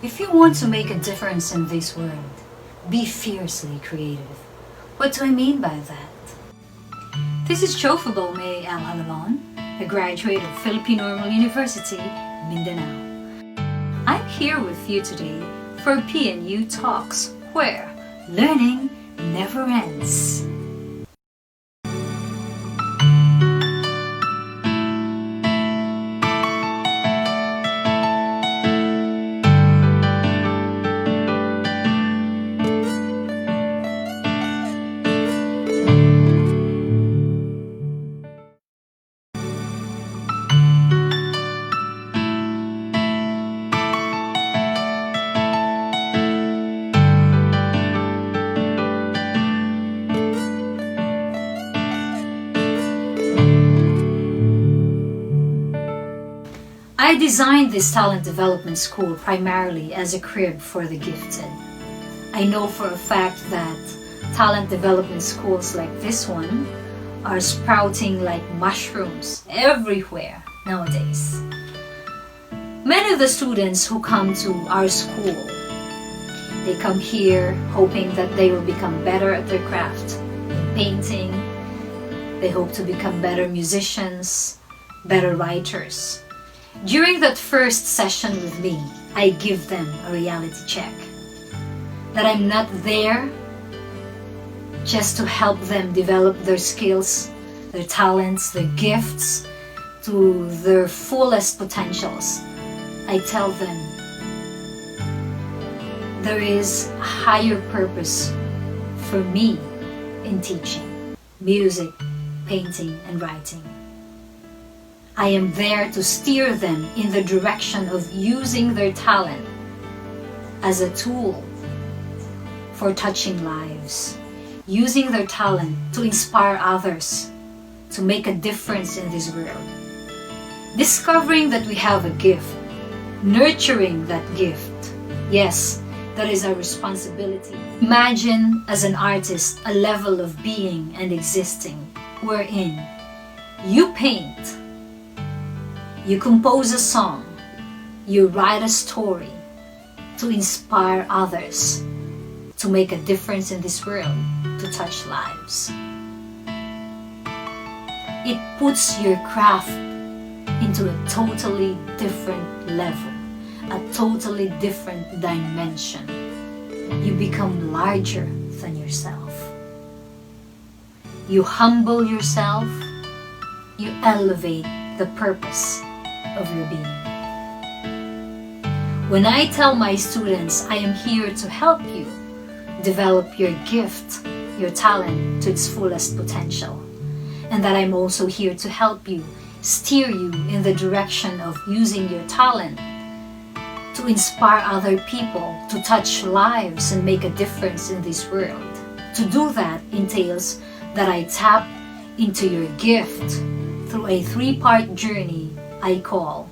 If you want to make a difference in this world, be fiercely creative. What do I mean by that? This is Jofabelle Mae Jalalon, a graduate of Filipino University, Mindanao. I'm here with you today for PNU Talks, where learning never ends. I designed this talent development school primarily as a crib for the gifted. I know for a fact that talent development schools like this one are sprouting like mushrooms everywhere nowadays. Many of the students who come to our school, they come here hoping that they will become better at their craft. In painting, they hope to become better musicians, better writers. During that first session with me, I give them a reality check. That I'm not there just to help them develop their skills, their talents, their gifts to their fullest potentials. I tell them there is a higher purpose for me in teaching music, painting, and writing. I am there to steer them in the direction of using their talent as a tool for touching lives, using their talent to inspire others, to make a difference in this world. Discovering that we have a gift, nurturing that gift, yes, that is our responsibility. Imagine as an artist a level of being and existing wherein you paint, you compose a song, you write a story to inspire others, to make a difference in this world, to touch lives. It puts your craft into a totally different level, a totally different dimension. You become larger than yourself. You humble yourself, you elevate the purpose of your being. When I tell my students I am here to help you develop your gift, your talent to its fullest potential, and that I'm also here to help you, steer you in the direction of using your talent to inspire other people, to touch lives and make a difference in this world. To do that entails that I tap into your gift through a three-part journey I call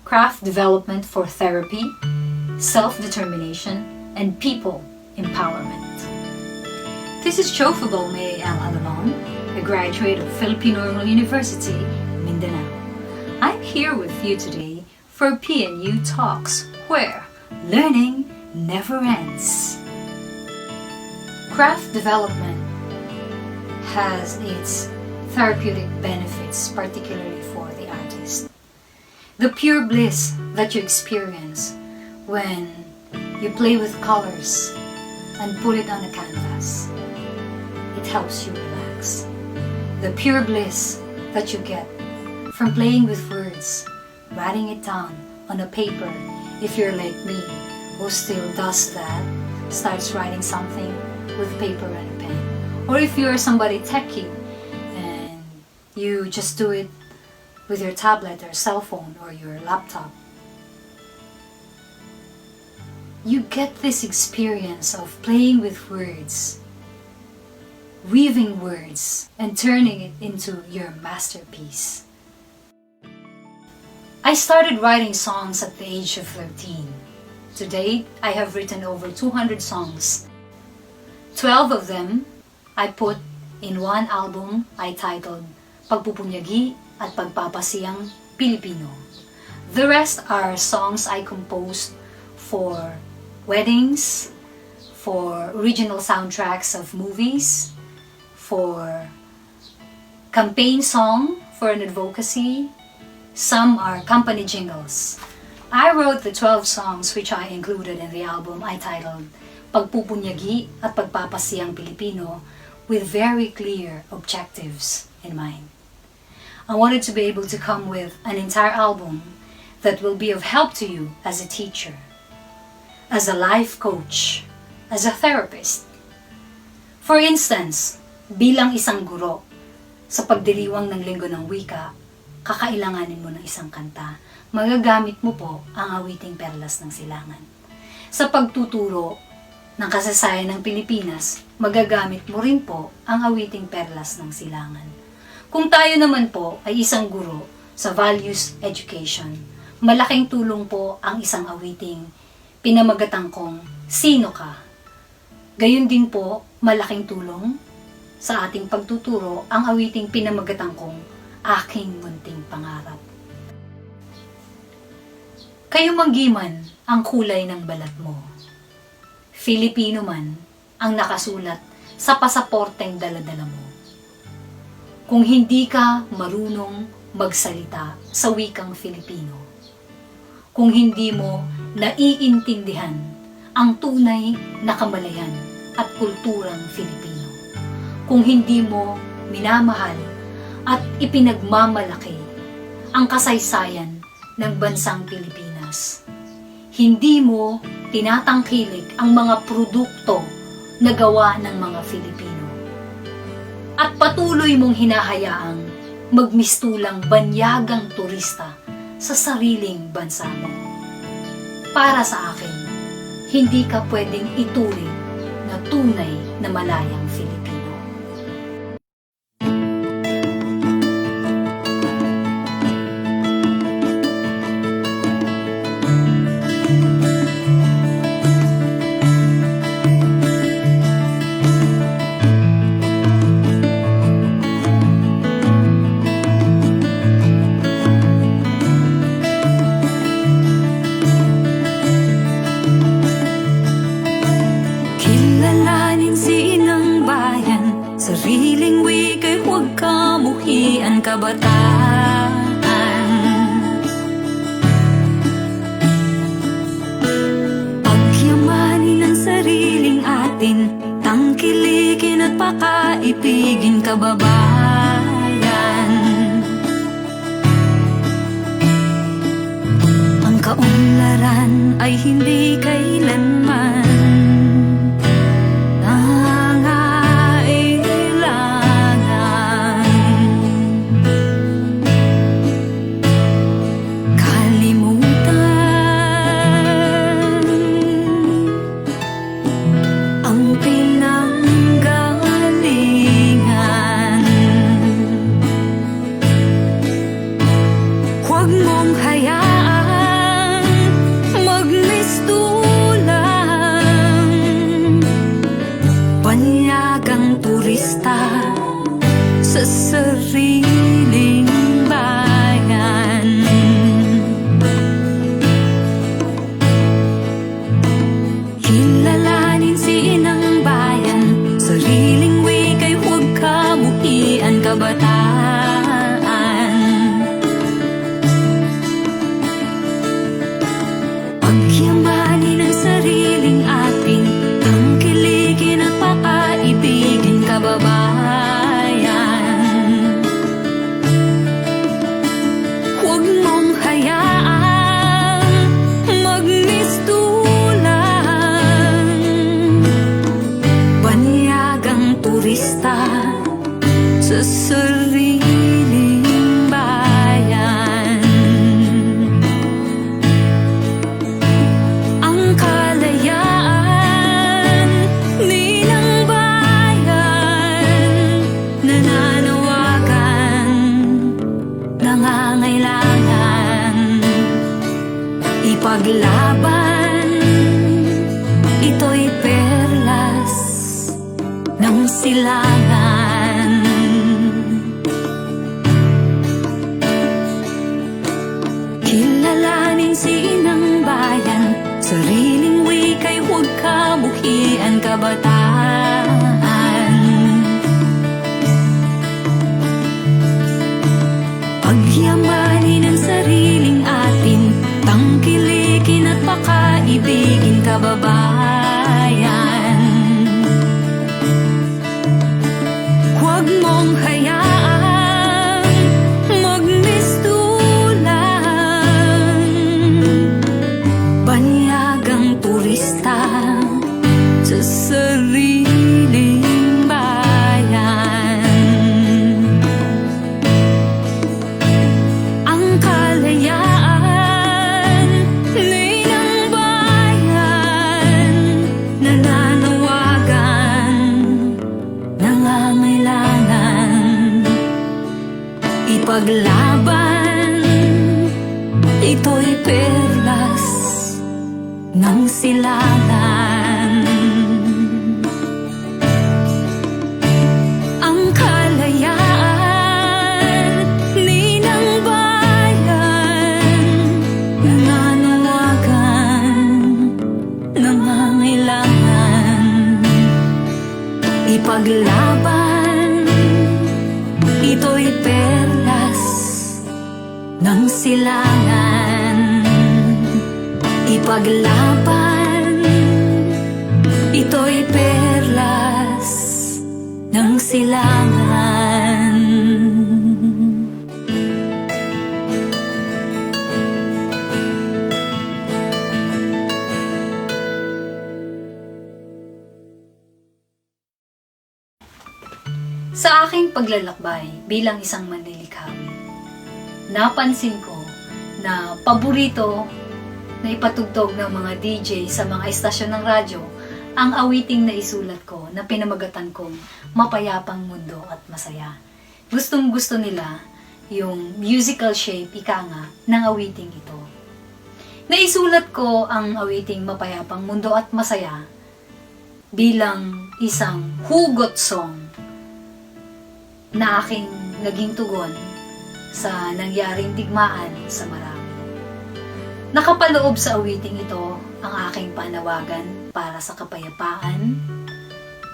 Craft Development for Therapy, Self-Determination, and People Empowerment. This is Jofabelle Mae Jalalon, a graduate of Filipino University, Mindanao. I'm here with you today for PNU Talks, where learning never ends. Craft development has its therapeutic benefits, particularly for the artist. The pure bliss that you experience when you play with colors and put it on a canvas, it helps you relax. The pure bliss that you get from playing with words, writing it down on a paper, if you're like me, who still does that, starts writing something with paper and a pen. Or if you're somebody techie, you just do it with your tablet or cell phone or your laptop. You get this experience of playing with words, weaving words, and turning it into your masterpiece. I started writing songs at the age of 13. To date, I have written over 200 songs. 12 of them I put in one album I titled Pagpupunyagi at Pagpapasiyang Pilipino. The rest are songs I composed for weddings, for original soundtracks of movies, for campaign song for an advocacy. Some are company jingles. I wrote the 12 songs which I included in the album I titled Pagpupunyagi at Pagpapasiyang Pilipino, with very clear objectives in mind. I wanted to be able to come with an entire album that will be of help to you as a teacher, as a life coach, as a therapist. For instance, bilang isang guro, sa pagdiriwang ng Linggo ng Wika, kakailanganin mo ng isang kanta. Magagamit mo po ang awiting Perlas ng Silangan. Sa pagtuturo ng kasaysayan ng Pilipinas, magagamit mo rin po ang awiting Perlas ng Silangan. Kung tayo naman po ay isang guro sa values education, malaking tulong po ang isang awiting pinamagatang kong Sino Ka? Gayun din po, malaking tulong sa ating pagtuturo ang awiting pinamagatang kong Aking Munting Pangarap. Kayo manggiman ang kulay ng balat mo. Filipino man ang nakasulat sa pasaporteng daladala mo. Kung hindi ka marunong magsalita sa wikang Filipino, kung hindi mo naiintindihan ang tunay na kamalayan at kulturang Filipino, kung hindi mo minamahal at ipinagmamalaki ang kasaysayan ng bansang Pilipinas, hindi mo tinatangkilik ang mga produkto na gawa ng mga Filipino, at patuloy mong hinahayaang magmistulang banyagang turista sa sariling bansa mo. Para sa akin, hindi ka pwedeng ituring na tunay na malayang Filipino. Sariling wika'y huwag kamuhian kabataan. Pagyamanin ang sariling atin, tangkilikin at pakaibigin kababayan. Ang kaunlaran ay hindi kailanman sa sariling bayan. Kilalanin si inang bayan, sariling wika'y huwag kamuhian kabataan. Pagyamanin ang sariling atin, tangkilikin at pakaibigin kababayan. Sa sariling bayan, ang kalayaan ni ng bayan, nananawagan, nangangailangan, ipaglaban, ito'y perlas ng silangan. Kilalanin si inang bayan, Sariling wika'y huwag kabuhian kabataan. Pagyamanin ang sariling atin, tangkilikin at pakaibigin kababayan. Huwag mong hayaan magmistulang banyagang turista sa sariling bayan. Ang kalayaan ni ng bayan, nananawagan, nangangailangan ipaglaban. Ito'y perlas ng silangan. Ang kalayaan ni ng bayan, nananawagan, nangangailangan ipaglaban. Ito'y perlas ng silangan. Ipaglaban. Ito'y perlas ng silangan. Sa aking paglalakbay bilang isang manlilikhawi, napansin ko na paborito na ipatugtog ng mga DJ sa mga estasyon ng radyo ang awiting na isulat ko na pinamagatan kong Mapayapang Mundo at Masaya. Gustong-gusto nila yung musical shape, ika nga, ng awiting ito. Naisulat ko ang awiting Mapayapang Mundo at Masaya bilang isang hugot song na aking naging tugon sa nangyaring digmaan sa Marawi. Nakapaloob sa awiting ito ang aking panawagan para sa kapayapaan,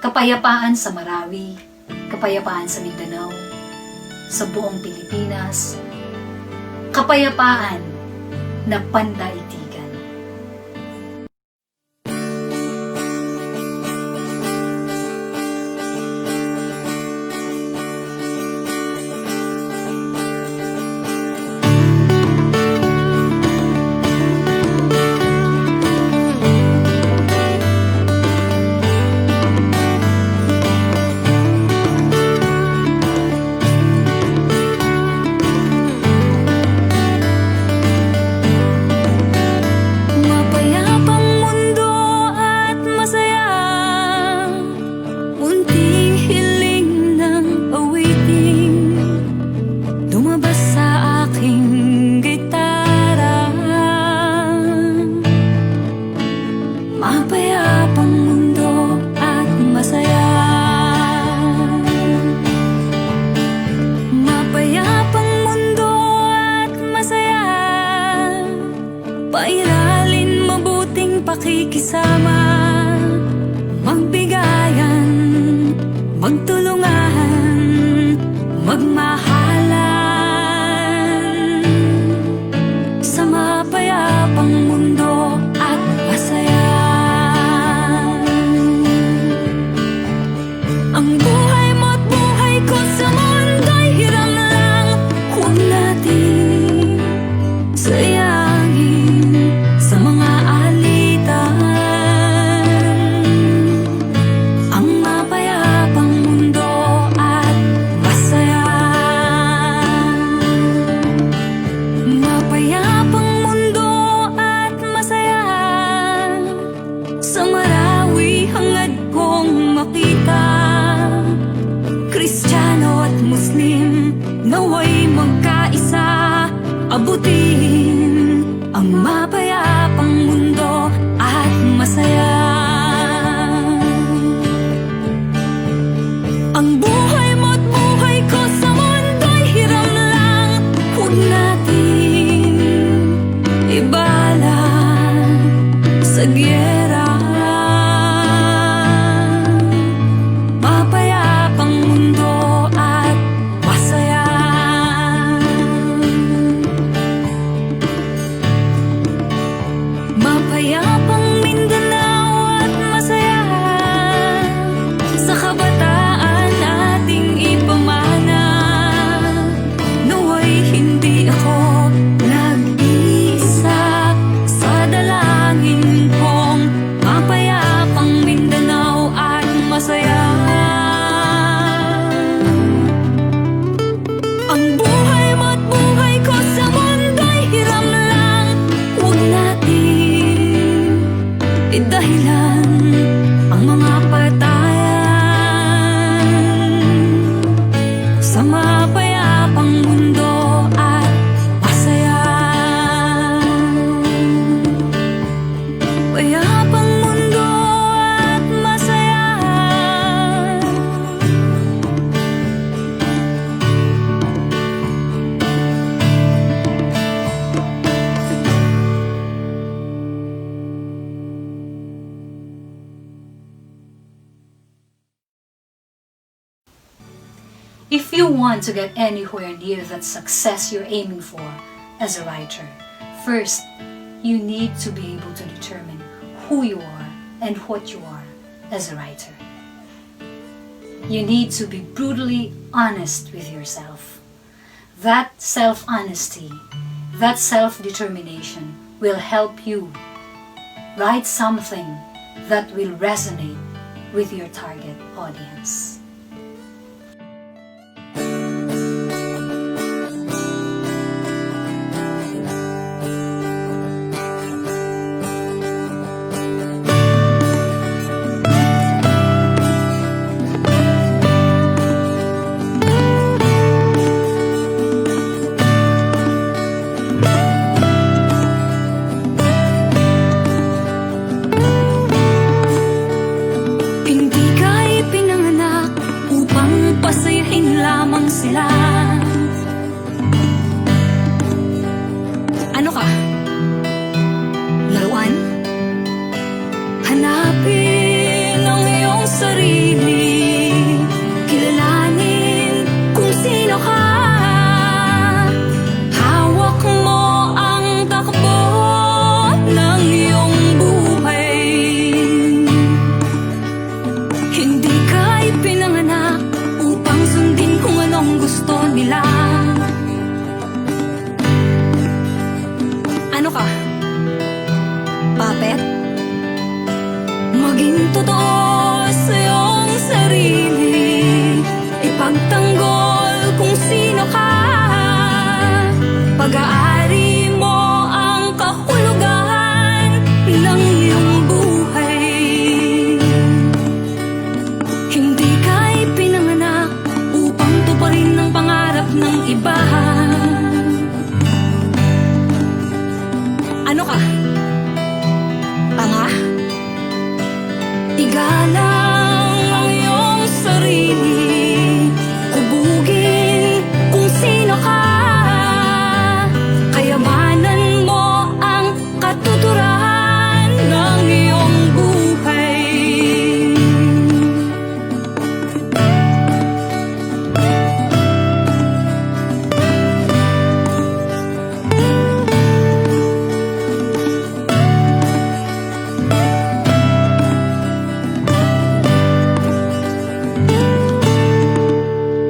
kapayapaan sa Marawi, kapayapaan sa Mindanao, sa buong Pilipinas, kapayapaan na pandaigdigan. Pairalin mabuting pakikisama, magbigayan, magtulungan, magmahalan sa mapayapang mundo at masaya. Ang buhay mo't buhay ko sa mundo'y hiram lang, huwag natin sayangin sa mga alitan. Ang mapayapang mundo at masaya. nagyera. Mapayapang mundo at masaya. Mapayapang Mindanao at masaya. Sa kabataan ating ipamana. Naway hindi ako nag-iisa. Sa dalangin kong mapayapang Mindanao at masaya. Ang buhay mo't buhay ko sa mundo'y hiram lang. Huwag natin idahilan ang mga patayan. Sa mapayapang mundo at masaya. Payapang mundo at masaya. If you want to get anywhere near that success you're aiming for as a writer, first, you need to be able to determine who you are and what you are as a writer. You need to be brutally honest with yourself. That self-honesty, that self-determination will help you write something that will resonate with your target audience. Hindi ka ipinanganak upang pasayahin lamang sila. Ano ka? Laruan? Hanapin ang iyong sarili. Kilalanin kung sino ka. Hawak mo ang takbo ng iyong buhay. Hindi ka ipinanganak upang sundin kung anong gusto nila. Ano ka? Puppet? Maging totoo sa iyong sarili. Ipagtanggol kung sino ka. Pag-aari mo ang kahulugan ng iyong buhay. Hindi ka ipinanganak upang tuparin ang pangarap ng iba. Ano ka? Tanga? Igalang ang iyong sarili. Hubugin kung sino ka. Kayamanan mo ang katuturan ng iyong buhay.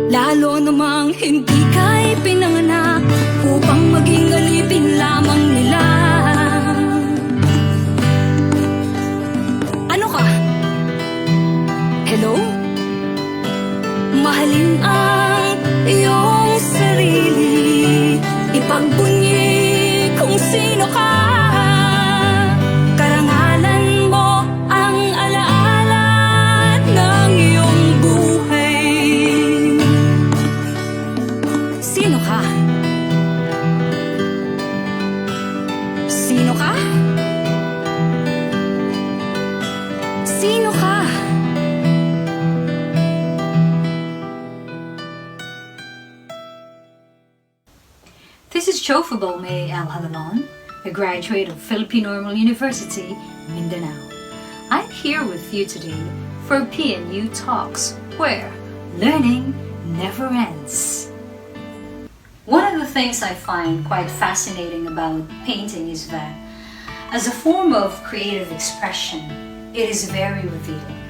Lalo namang hindi ka ipinanganak upang maging alipin lamang nila. Ano ka? Hello? Mahalin ang iyong sarili. Ipagbunyi kung sino ka. Karangalan mo ang alaala ng iyong buhay. Sino ka? Sino ka? Sino ka? This is Jofabelle Mae Jalalon, a graduate of Philippine Normal University, Mindanao. I'm here with you today for PNU Talks, where learning never ends. One of the things I find quite fascinating about painting is that, as a form of creative expression, it is very revealing.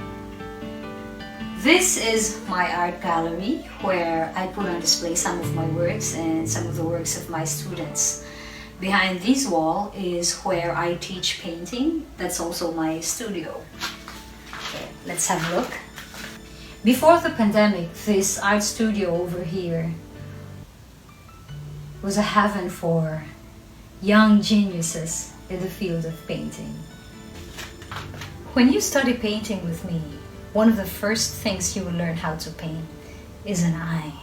This is my art gallery where I put on display some of my works and some of the works of my students. Behind this wall is where I teach painting. That's also my studio. Okay, let's have a look. Before the pandemic, this art studio over here was a heaven for young geniuses in the field of painting. When you study painting with me, one of the first things you will learn how to paint is an eye.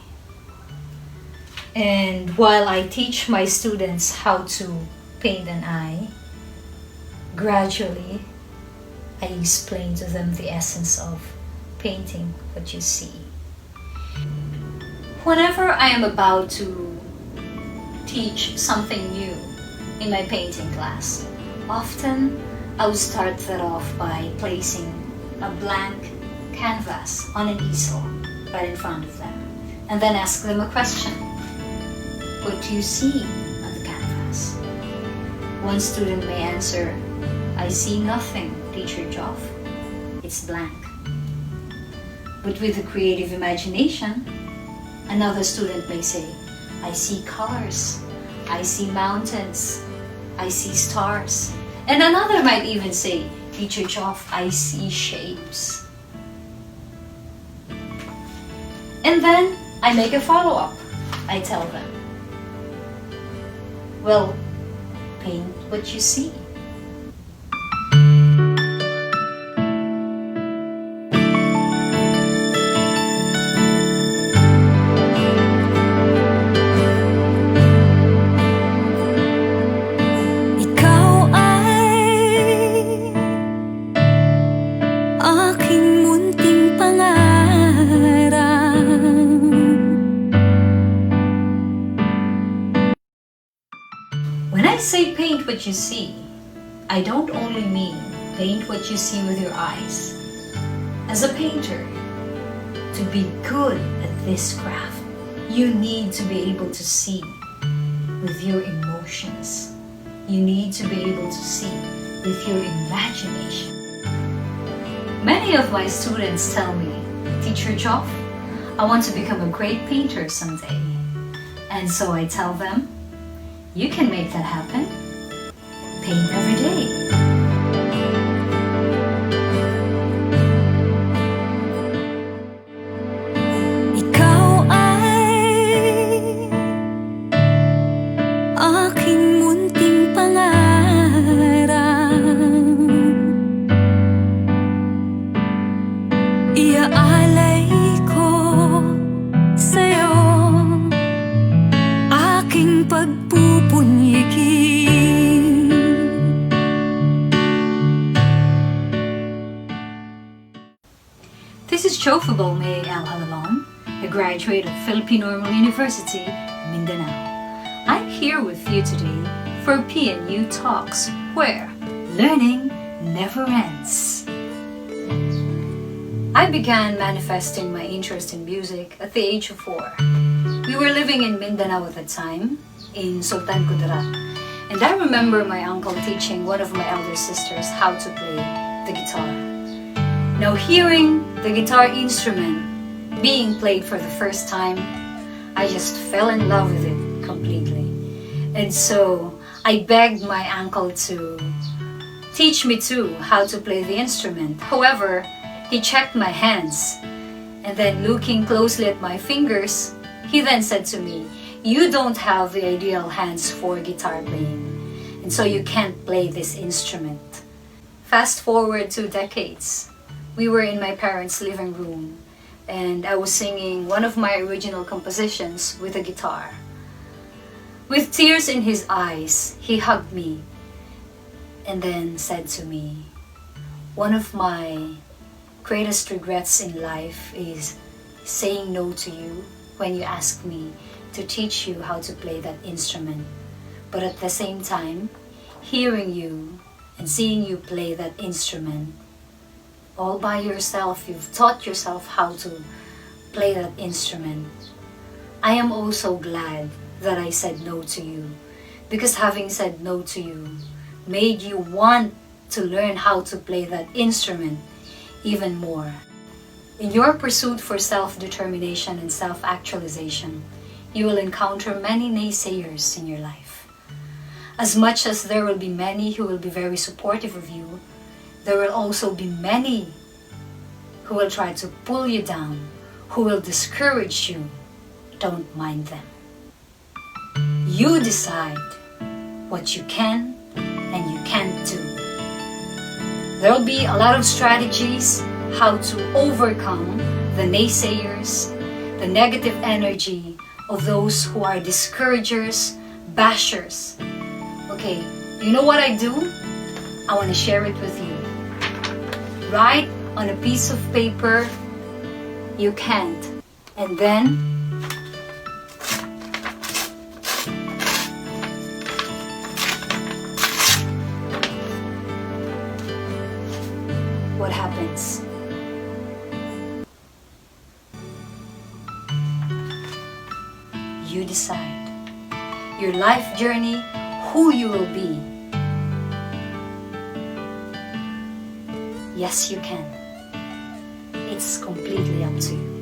And while I teach my students how to paint an eye, gradually I explain to them the essence of painting what you see. Whenever I am about to teach something new in my painting class, often I will start that off by placing a blank canvas on an easel right in front of them, and then ask them a question. What do you see on the canvas? One student may answer, I see nothing, Teacher Joff. It's blank. But with a creative imagination, another student may say, I see colors, I see mountains, I see stars. And another might even say, Teacher Joff, I see shapes. And then I make a follow-up. I tell them, well, paint what you see. Ikaw ay aking munting pangarap. When I say paint what you see, I don't only mean paint what you see with your eyes. As a painter, to be good at this craft, you need to be able to see with your emotions. You need to be able to see with your imagination. Many of my students tell me, Teacher Joff, I want to become a great painter someday. And so I tell them, you can make that happen. Paint every day. Ikaw ay aking munting pangarap. Iaalay ko sa'yo aking pagpupunyigi. This is Jofabelle Mae Jalalon, a graduate of Philippine Normal University, Mindanao. I'm here with you today for PNU Talks, where learning never ends. I began manifesting my interest in music at the age of 4. We were living in Mindanao at the time, in Sultan Kudarat, and I remember my uncle teaching one of my elder sisters how to play the guitar. Now, hearing the guitar instrument being played for the first time, I just fell in love with it completely. And so I begged my uncle to teach me too how to play the instrument. However, he checked my hands, and then looking closely at my fingers, he then said to me, you don't have the ideal hands for guitar playing, and so you can't play this instrument. Fast forward 2 decades. We were in my parents' living room, and I was singing one of my original compositions with a guitar. With tears in his eyes, he hugged me and then said to me, one of my greatest regrets in life is saying no to you when you asked me to teach you how to play that instrument. But at the same time, hearing you and seeing you play that instrument all by yourself. You've taught yourself how to play that instrument. I am also glad that I said no to you, because having said no to you made you want to learn how to play that instrument even more. In your pursuit for self-determination and self-actualization, you will encounter many naysayers in your life. As much as there will be many who will be very supportive of you, there will also be many who will try to pull you down, who will discourage you. Don't mind them. You decide what you can and you can't do. There will be a lot of strategies how to overcome the naysayers, the negative energy of those who are discouragers, bashers. Okay, you know what I do? I want to share it with you. Write on a piece of paper, you can't. And then what happens? You decide your life journey, who you will be. Yes, you can. It's completely up to you.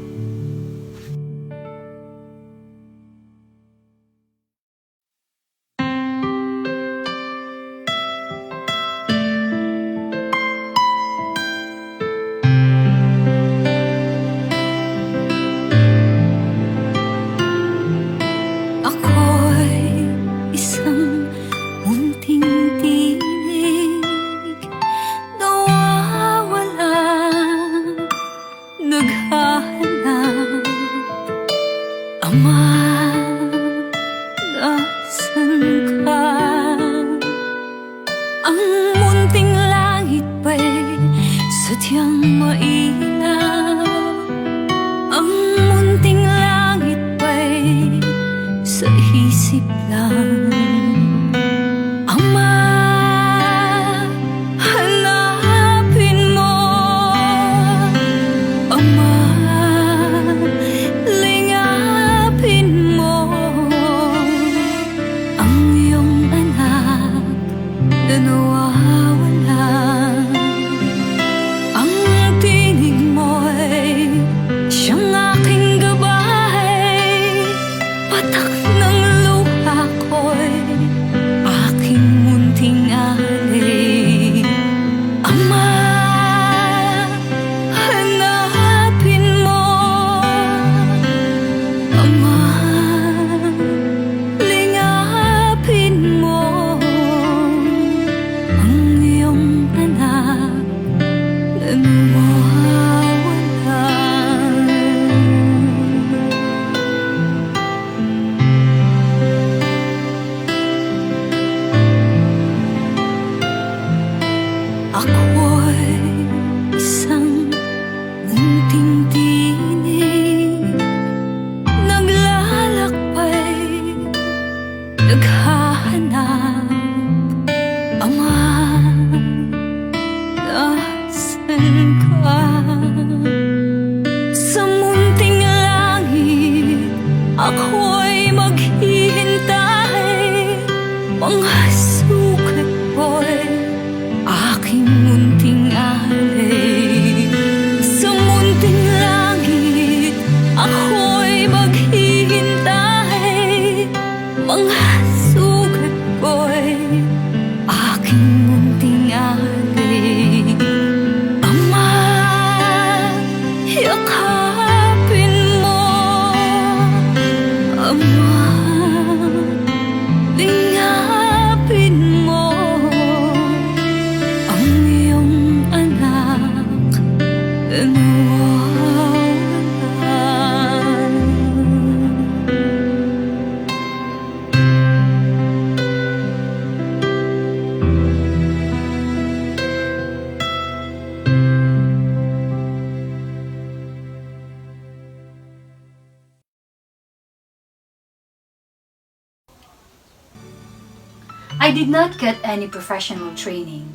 did not get any professional training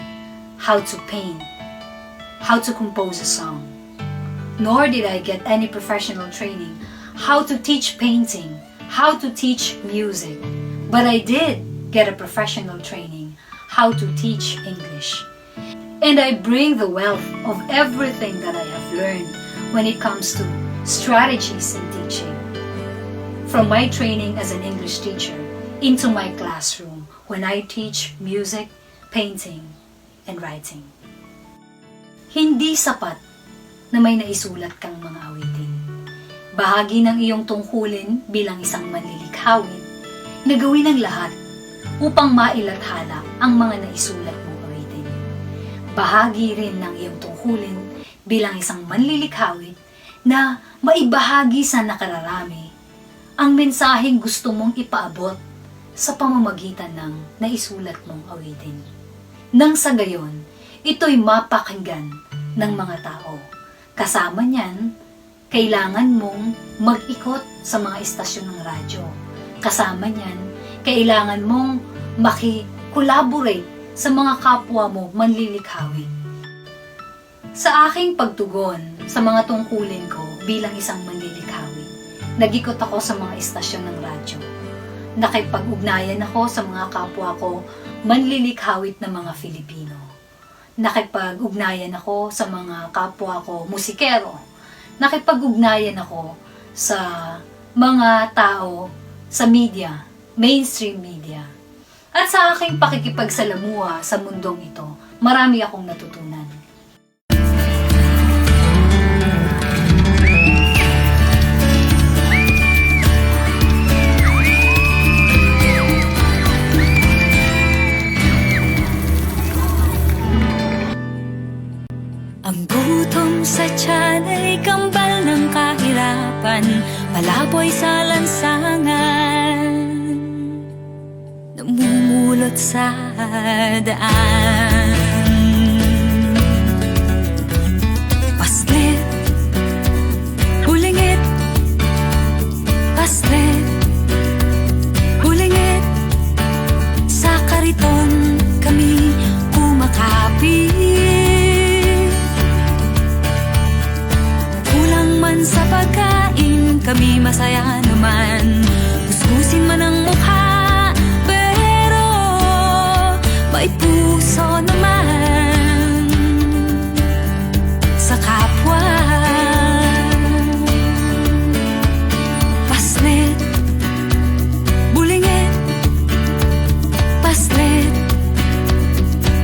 how to paint, how to compose a song. Nor did I get any professional training how to teach painting, how to teach music. But I did get a professional training how to teach English. And I bring the wealth of everything that I have learned when it comes to strategies in teaching. From my training as an English teacher into my classroom when I teach music, painting, and writing. Hindi sapat na may naisulat kang mga awitin. Bahagi ng iyong tungkulin bilang isang manlilikhawin na gawin ang lahat upang mailathala ang mga naisulat mong awitin. Bahagi rin ng iyong tungkulin bilang isang manlilikhawin na maibahagi sa nakararami ang mensaheng gusto mong ipaabot sa pamamagitan ng naisulat mong awitin. Nang sa gayon, ito'y mapakinggan ng mga tao. Kasama niyan, kailangan mong mag-ikot sa mga istasyon ng radyo. Kasama niyan, kailangan mong makikolaborate sa mga kapwa mo manlilikhawin. Sa aking pagtugon sa mga tungkulin ko bilang isang manlilikhawin, nag-ikot ako sa mga istasyon ng radyo. Nakipag-ugnayan ako sa mga kapwa ko manlilikhawit na mga Filipino. Nakipag-ugnayan ako sa mga kapwa ko musikero. Nakipag-ugnayan ako sa mga tao sa media, mainstream media. At sa aking pakikipagsalamuha sa mundong ito, marami akong natutunan. Ang gutom sa tiyan ay kambal ng kahirapan, palaboy sa lansangan, namumulot sa daan. Paslit, ulingit, paslit, ulingit, sa kariton kami kumakapit. Sa pagkain, kami masaya naman. Gusgusin man ang mukha, pero may puso naman sa kapwa. Paslit, bulingit, paslit,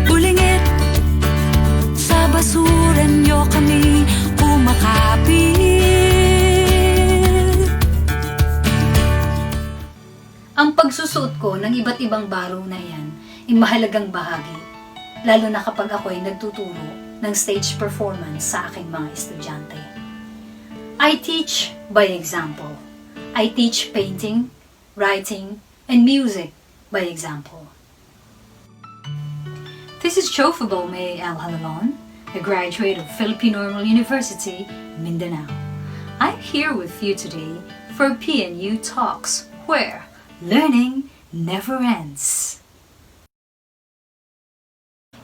bulingit, sa basura nyo kami kumakapit. Ang pagsusuot ko ng iba't ibang baro na yan ay mahalagang bahagi, lalo na kapag ako ay nagtuturo ng stage performance sa aking mga estudyante. I teach by example. I teach painting, writing, and music by example. This is Jofabelle Mae Jalalon, a graduate of Philippine Normal University, Mindanao. I'm here with you today for PNU Talks, where learning never ends.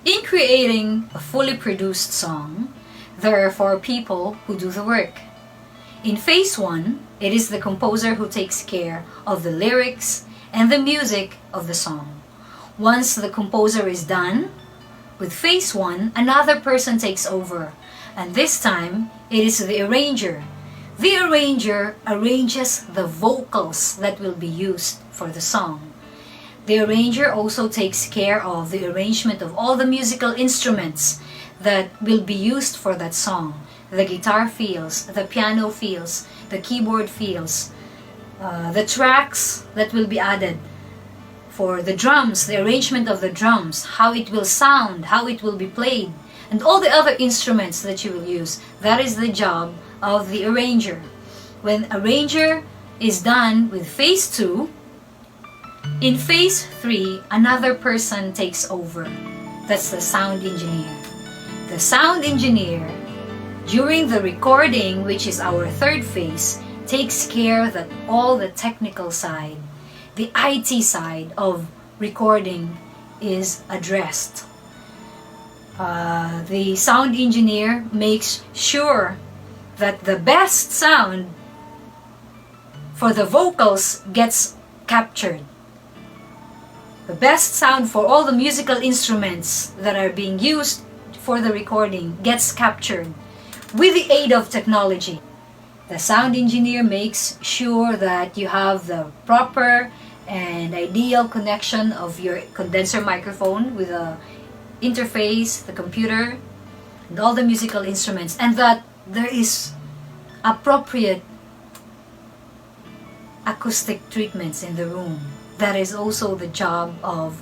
In creating a fully produced song, there are 4 people who do the work. In phase 1, it is the composer who takes care of the lyrics and the music of the song. Once the composer is done with phase 1, another person takes over, and this time it is the arranger. The arranger arranges the vocals that will be used for the song. The arranger also takes care of the arrangement of all the musical instruments that will be used for that song. The guitar fills, the piano fills, the keyboard fills, the tracks that will be added for the drums, the arrangement of the drums, how it will sound, how it will be played, and all the other instruments that you will use. That is the job of the arranger. When arranger is done with phase 2, in phase 3, another person takes over. That's the sound engineer. The sound engineer, during the recording, which is our 3rd phase, takes care that all the technical side, the IT side of recording is addressed. The sound engineer makes sure that the best sound for the vocals gets captured. The best sound for all the musical instruments that are being used for the recording gets captured with the aid of technology. The sound engineer makes sure that you have the proper and ideal connection of your condenser microphone with the interface, the computer, and all the musical instruments, and that there is appropriate acoustic treatments in the room. That is also the job of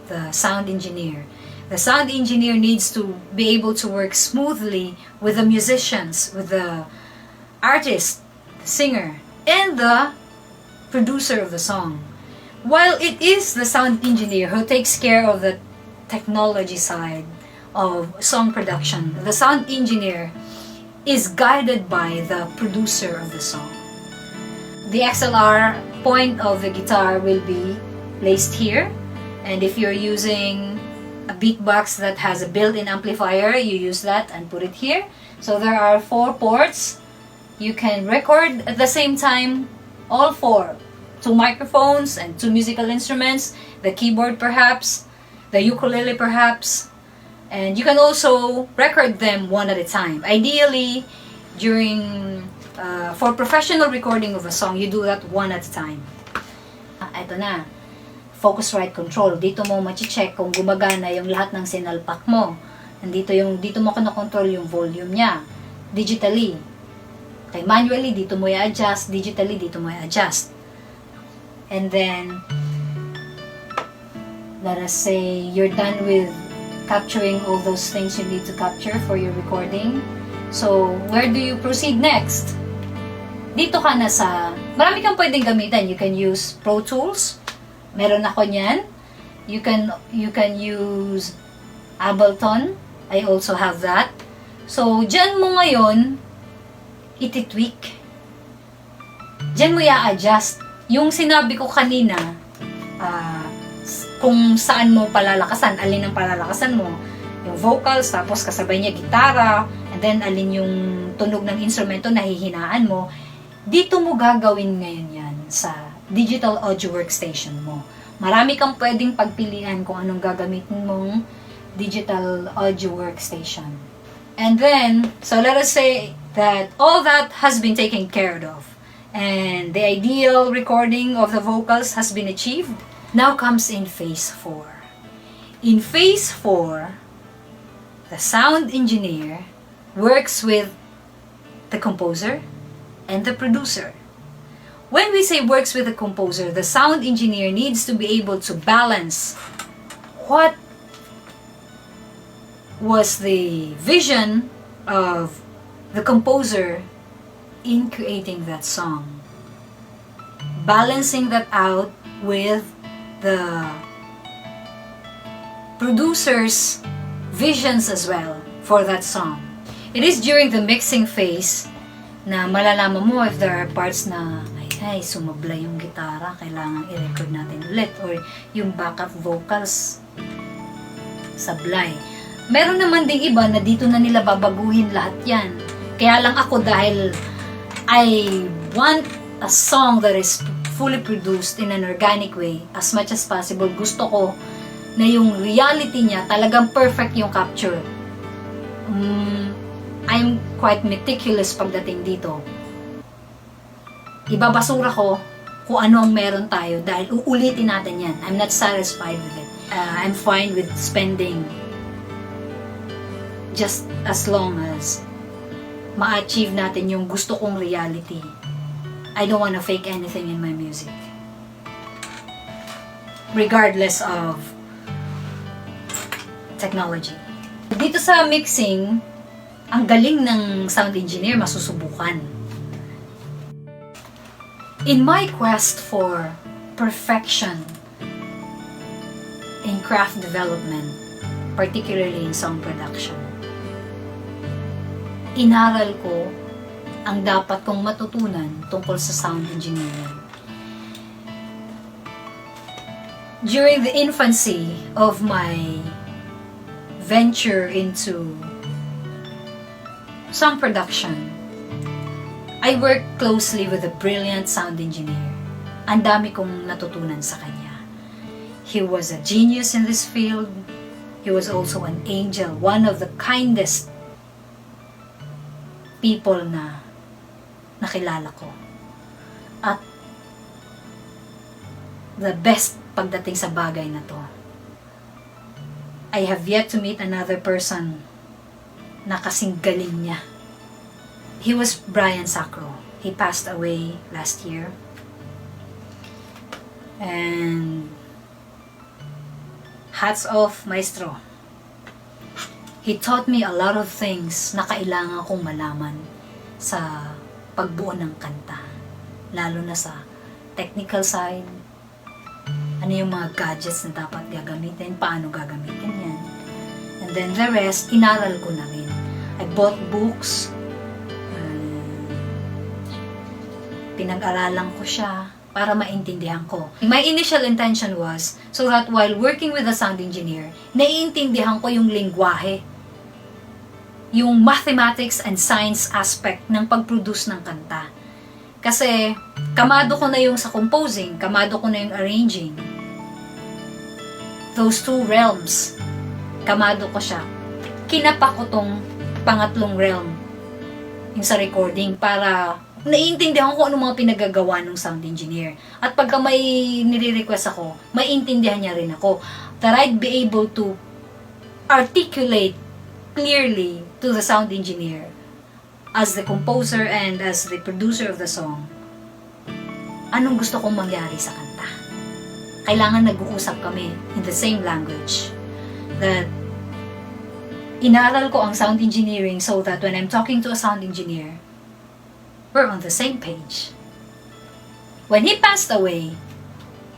the sound engineer. The sound engineer needs to be able to work smoothly with the musicians, with the artist, the singer, and the producer of the song. While it is the sound engineer who takes care of the technology side of song production, the sound engineer is guided by the producer of the song. The XLR point of the guitar will be placed here, and if you're using a beatbox that has a built-in amplifier, you use that and put it here. So there are 4 ports. You can record at the same time all 4. 2 microphones and 2 musical instruments, the keyboard perhaps, the ukulele perhaps, and you can also record them one at a time. Ideally, for professional recording of a song, you do that one at a time. Ito na, Focusrite control. Dito mo ma-check kung gumagana yung lahat ng sinalpak mo. Dito mo kinokontrol yung volume niya digitally. Okay, manually, dito mo i-adjust. Digitally, dito mo i-adjust. And then, let us say you're done with capturing all those things you need to capture for your recording. So, where do you proceed next? Dito ka na sa, marami kang pwedeng gamitin. You can use Pro Tools. Meron ako niyan. You can use Ableton. I also have that. So, dyan mo ngayon ititweak. Dyan mo i-adjust. Yung sinabi ko kanina, kung saan mo palalakasan, alin ang palalakasan mo, yung vocals, tapos kasabay niya gitara, and then alin yung tunog ng instrumento na hihinaan mo, dito mo gagawin ngayon yan sa digital audio workstation mo. Marami kang pwedeng pagpilian kung anong gagamitin mong digital audio workstation. And then, so let us say that all that has been taken care of, and the ideal recording of the vocals has been achieved. Now comes in phase 4. In phase 4, the sound engineer works with the composer and the producer. When we say works with the composer, the sound engineer needs to be able to balance what was the vision of the composer in creating that song. Balancing that out with the producer's visions as well for that song. It is during the mixing phase na malalaman mo if there are parts na ay sumabla yung gitara, kailangan i-record natin ulit, or yung backup vocals sablay. Meron naman ding iba na dito na nila babaguhin lahat yan. Kaya lang ako, dahil I want a song that is fully produced in an organic way as much as possible, gusto ko na yung reality niya talagang perfect yung capture. I'm quite meticulous pagdating dito. Ibabasura ko kung ano ang meron tayo dahil uulitin natin yan. I'm not satisfied with it. I'm fine with spending just as long as ma-achieve natin yung gusto kong reality. I don't want to fake anything in my music. Regardless of technology. Dito sa mixing, ang galing ng sound engineer, masusubukan. In my quest for perfection in craft development, particularly in song production, inaral ko ang dapat kong matutunan tungkol sa sound engineering. During the infancy of my venture into song production, I worked closely with a brilliant sound engineer. Ang dami kong natutunan sa kanya. He was a genius in this field. He was also an angel, one of the kindest people na nakilala ko. At the best pagdating sa bagay na to, I have yet to meet another person na kasing galing niya. He was Brian Sacro. He passed away last year. And hats off, maestro. He taught me a lot of things na kailangan kong malaman sa pagbuo ng kanta. Lalo na sa technical side. Ano yung mga gadgets na dapat gagamitin, paano gagamitin yan. And then the rest, inaral ko na rin. I bought books. Pinag-aralan ko siya para maintindihan ko. My initial intention was so that while working with a sound engineer, naiintindihan ko yung lingwahe, yung mathematics and science aspect ng pag-produce ng kanta. Kasi kamado ko na yung sa composing, kamado ko na yung arranging. Those two realms, kamado ko siya. Kinapa ko tong pangatlong realm, yung sa recording, para naiintindihan ko anong mga pinagagawa ng sound engineer. At pagka may nire-request ako, maiintindihan niya rin ako. That I'd be able to articulate clearly to the sound engineer as the composer and as the producer of the song anong gusto kong mangyari sa kanta. Kailangan nag-uusap kami in the same language. That inaral ko ang sound engineering so that when I'm talking to a sound engineer, we're on the same page. When he passed away,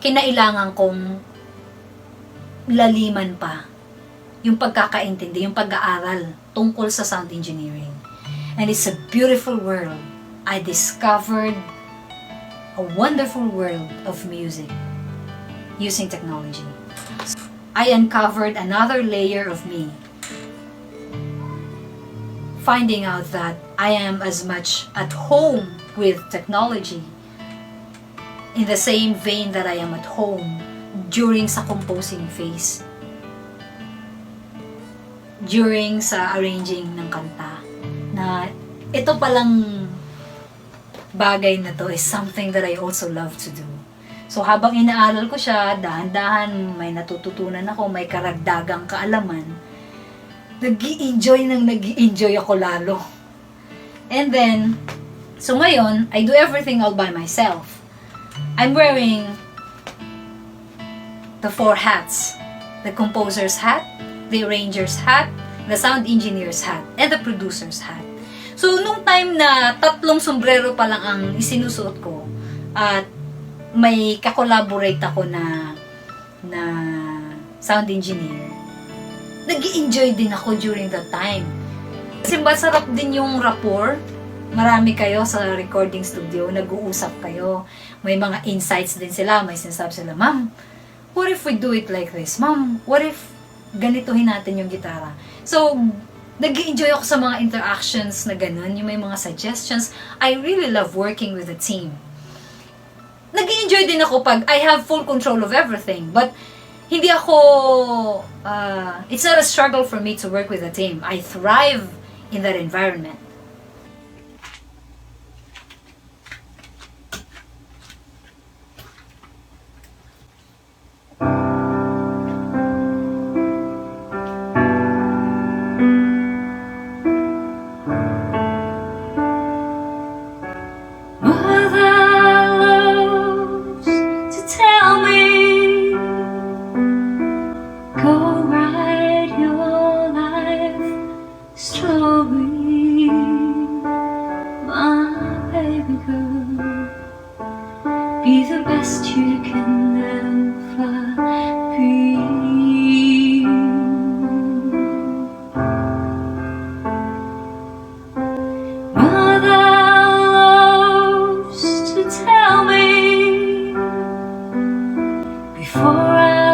kinailangan kong laliman pa yung pagkakaintindi, yung pag-aaral tungkol sa sound engineering. And it's a beautiful world. I discovered a wonderful world of music using technology. I uncovered another layer of me, finding out that I am as much at home with technology in the same vein that I am at home during sa composing phase, during sa arranging ng kanta, na ito palang bagay na to is something that I also love to do. So habang inaaral ko siya, dahan-dahan may natututunan ako, may karagdagang kaalaman, nag-i-enjoy ako lalo. And then, so ngayon, I do everything all by myself. I'm wearing the 4 hats. The composer's hat, the arranger's hat, the sound engineer's hat, and the producer's hat. So, nung time na 3 sombrero pa lang ang isinusuot ko, at may kakolaborate ako na sound engineer, nag-i-enjoy din ako during that time. Kasi masarap din yung rapport. Marami kayo sa recording studio, nag-uusap kayo. May mga insights din sila. May sinasabi sila, Ma'am, what if we do it like this? Ma'am, what if ganituhin natin yung gitara? So, nag-i-enjoy ako sa mga interactions na ganun, yung may mga suggestions. I really love working with a team. Nag-i-enjoy din ako pag I have full control of everything. But, hindi ako, it's not a struggle for me to work with a team. I thrive in that environment. Be the best you can ever be. Mother loves to tell me before I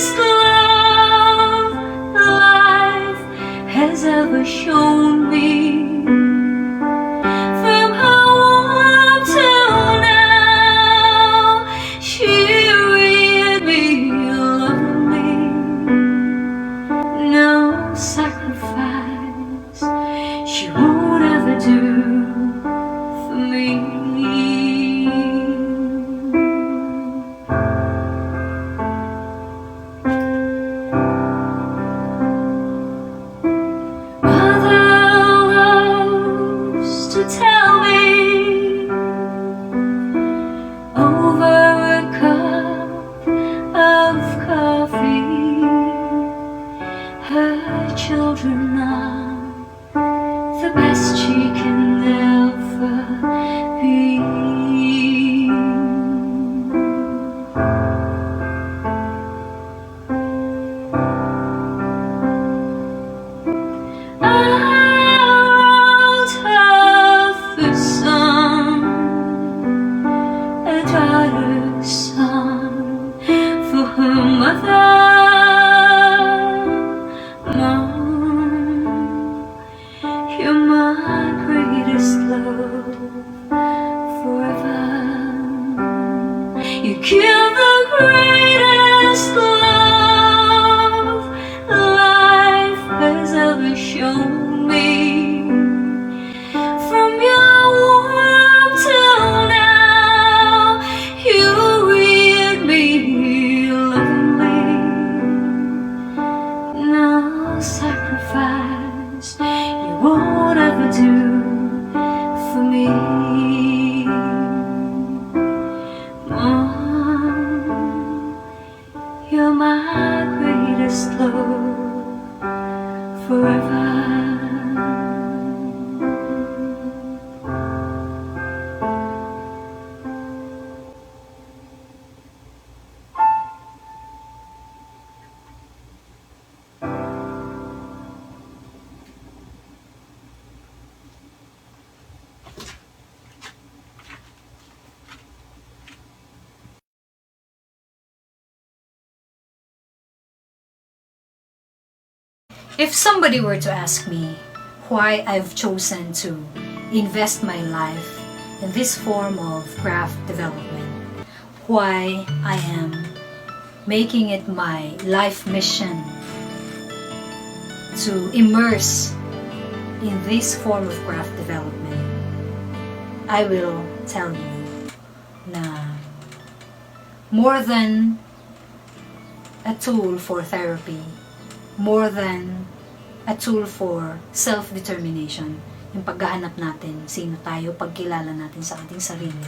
greatest love life has ever shown me. From her womb till now, she reared me lovingly. No sacrifice she won't ever do for me. To tell me over a cup of coffee, her children are the best she can ever be. Son for her mother, Mom, you're my greatest love forever. You give the greatest love life has ever shown me. From your womb till now, you reared me lovingly. No sacrifice you won't ever do for me. Mom, you're my greatest love forever. If somebody were to ask me why I've chosen to invest my life in this form of craft development, why I am making it my life mission to immerse in this form of craft development, I will tell you na more than a tool for therapy, more than a tool for self-determination, yung paghahanap natin sino tayo, pagkilala natin sa ating sarili,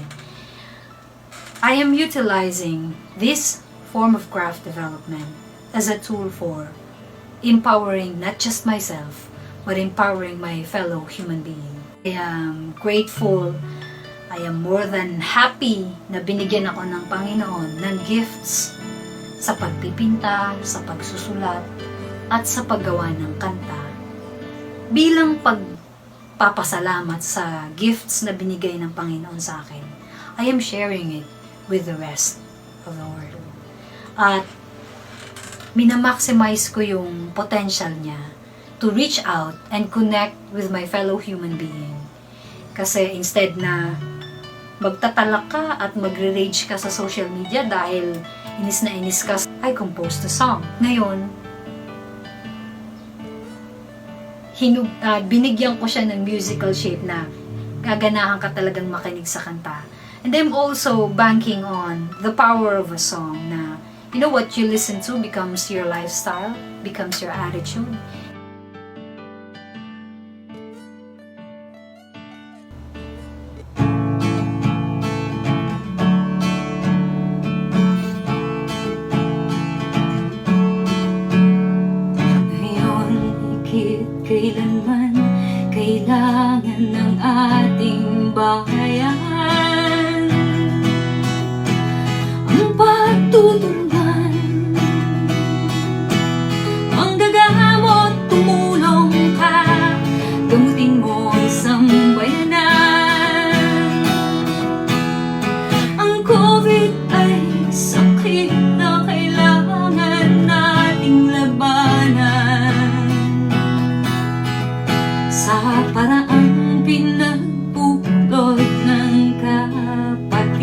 I am utilizing this form of craft development as a tool for empowering not just myself, but empowering my fellow human being. I am grateful, I am more than happy na binigyan ako ng Panginoon ng gifts sa pagpipinta, sa pagsusulat, at sa paggawa ng kanta. Bilang pagpapasalamat sa gifts na binigay ng Panginoon sa akin, I am sharing it with the rest of the world. At minamaximize ko yung potential niya to reach out and connect with my fellow human being. Kasi instead na magtatalak ka at magre-rage ka sa social media dahil inis na inis ka, I composed a song. Ngayon, binigyan ko siya ng musical shape na gaganahan ka talagang makinig sa kanta. And I'm also banking on the power of a song na, you know, what you listen to becomes your lifestyle, becomes your attitude. Kailanman kailangan ng ating bayan ang pagtutulungan, ang gagamot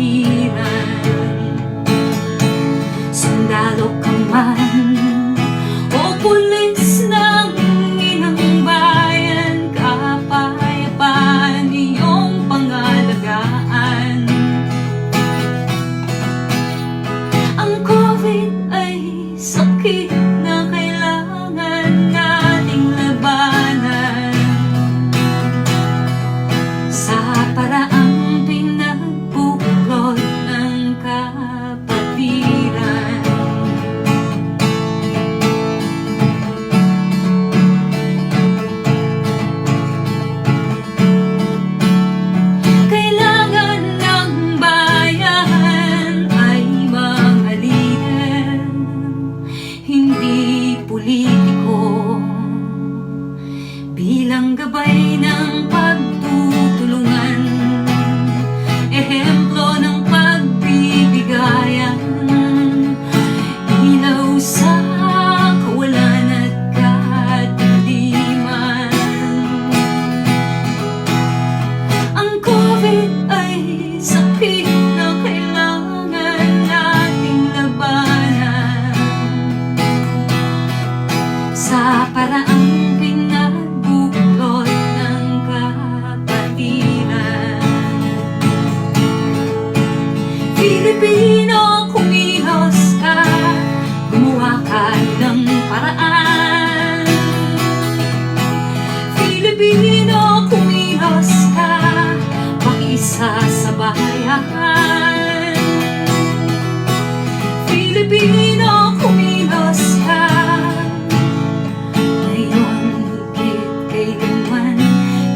kapatiran. Sundalo ka man o pulis ng inang bayan, kapayapaan iyong pangalagaan. Ang COVID ay sakit na kailangan nating labanan sa paraang pinagbuklod ng kapatiran. Kailangan ng bayan ay mga lider, hindi politiko, bilang gabay ng pagtutulungan, ehemplo ng pagbibigayan, ilaw sa kawalan at kadiliman. Ang COVID ay sakit na kailangan nating labanan sa paraang pinagbuklod ng kapatiran. Pilipino, kumilos ka, gumawa ka ng paraan. Pilipino, kumilos ka, makiisa sa bayan. Pilipino, kumilos ka, ngayon higit kailanman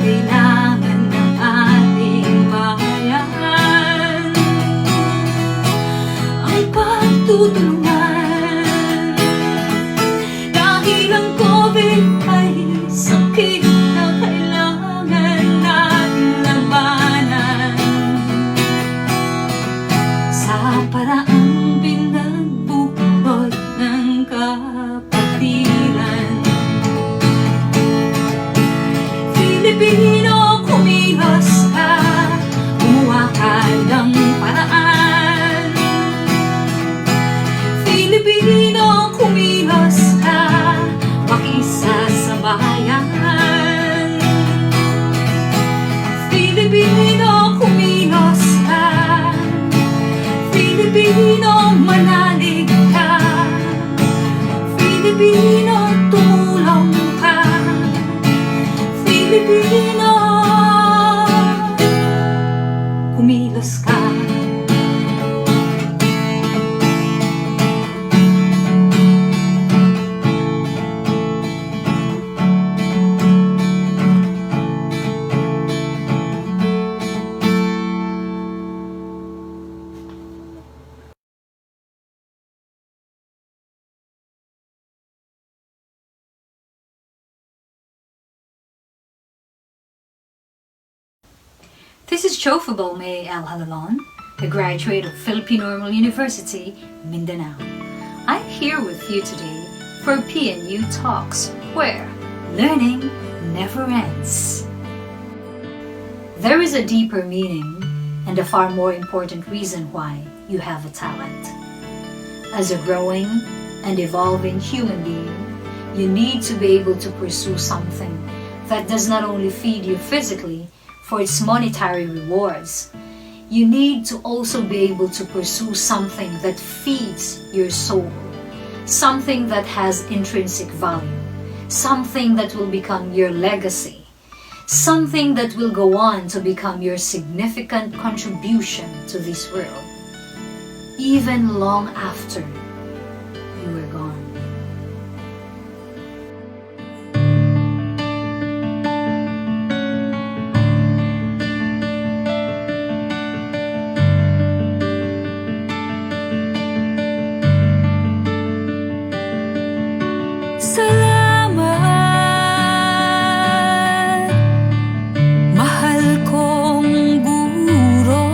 kailangan ng ating bayan ang pagtutulungan. Dahil ang COVID ay sakit na kailangan nating labanan sa paraang pinagbuklod ng kapatiran. Pilipino, kumilos ka, gumawa ka ng paraan. Pilipino, kumilos ka, makiisa sa bayan. Pilipino, kumilos ka, Pilipino, manalig ka, Pilipino, tumulong ka, Pilipino, kumilos ka. This is Jofabelle Mae Jalalon, a graduate of Philippine Normal University, Mindanao. I'm here with you today for PNU Talks, where learning never ends. There is a deeper meaning and a far more important reason why you have a talent. As a growing and evolving human being, you need to be able to pursue something that does not only feed you physically for its monetary rewards. You need to also be able to pursue something that feeds your soul, something that has intrinsic value, something that will become your legacy, something that will go on to become your significant contribution to this world, even long after you are gone. Salamat, mahal kong guro.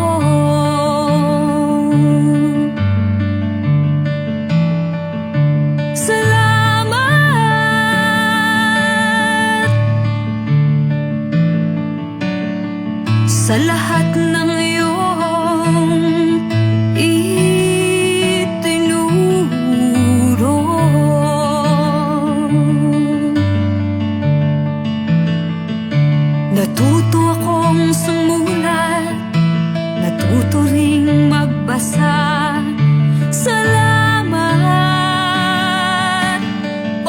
nagbasa. Salamat,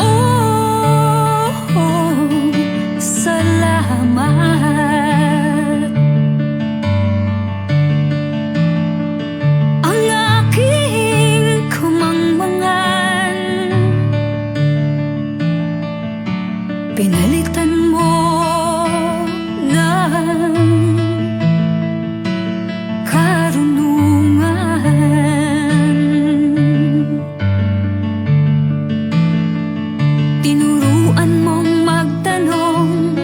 oh, salamat. Ang aking kamangmangan pinalitan mo ng karunungan. Tinuruan mong magtanong,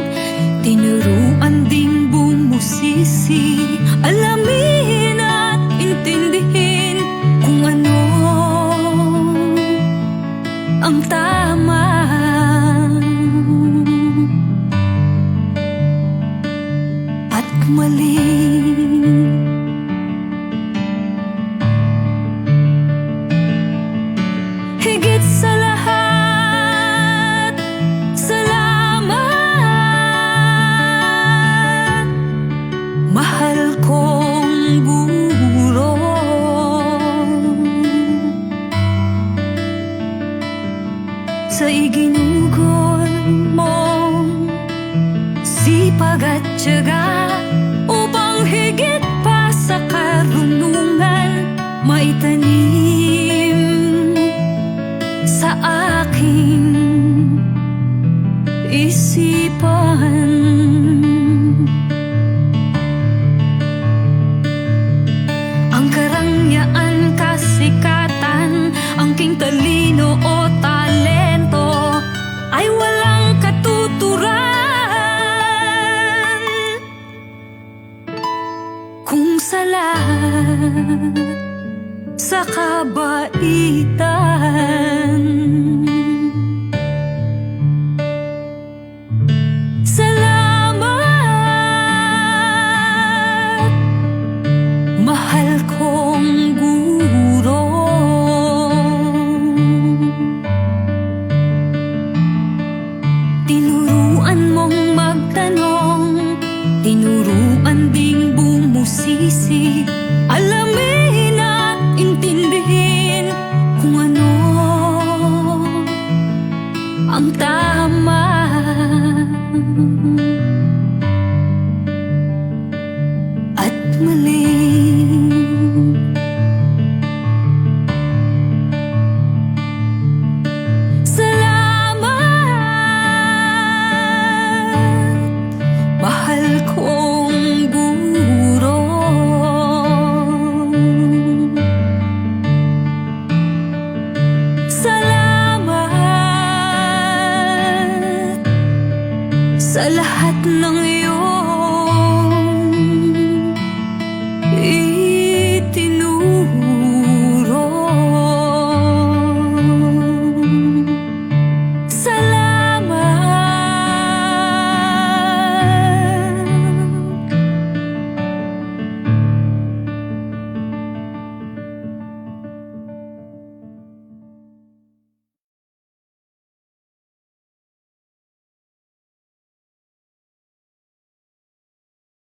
tinuruan ding bumusisi, alamin at intindihin kung ano ang tama at mali. Higit sa lahat, salamat, mahal kong guro. Sa iginugol mong sipag at tiyaga upang higit pa sa karunungan maitanim sa aking isipan. Ang karangyaan, kasikatan, ang king talino o talento ay walang katuturan kung sala sa kabaitan. Salamat, mahal ko